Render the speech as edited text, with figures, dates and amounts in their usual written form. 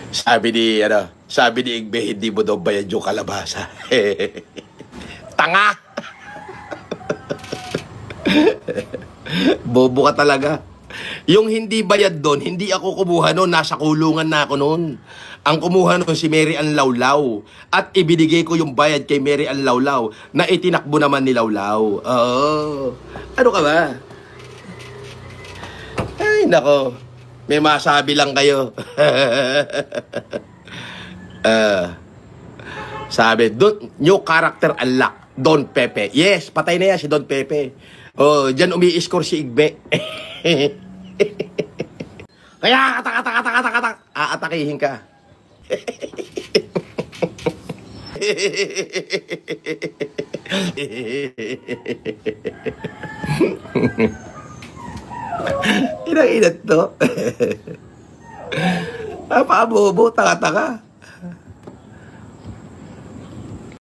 Sabi ni Igbe, hindi mo daw bayad yung kalabasa. Tanga! Bobo ka talaga. Yung hindi bayad doon, hindi ako kumuha noon, nasa kulungan na ako noon. Ang kumuha noon si Mary Ann Lawlaw. At ibinigay ko yung bayad kay Mary Ann Lawlaw na itinakbo naman ni Lawlaw. Oo. Ano ka ba? Ay, nako. May masabi lang kayo. Sabi, new character unlock. Don Pepe. Yes, patay na yan si Don Pepe. Oh, dyan umi-score si Igbe. Kaya aatakihin ka. Inang-inat to. Pabobo, taka-taka.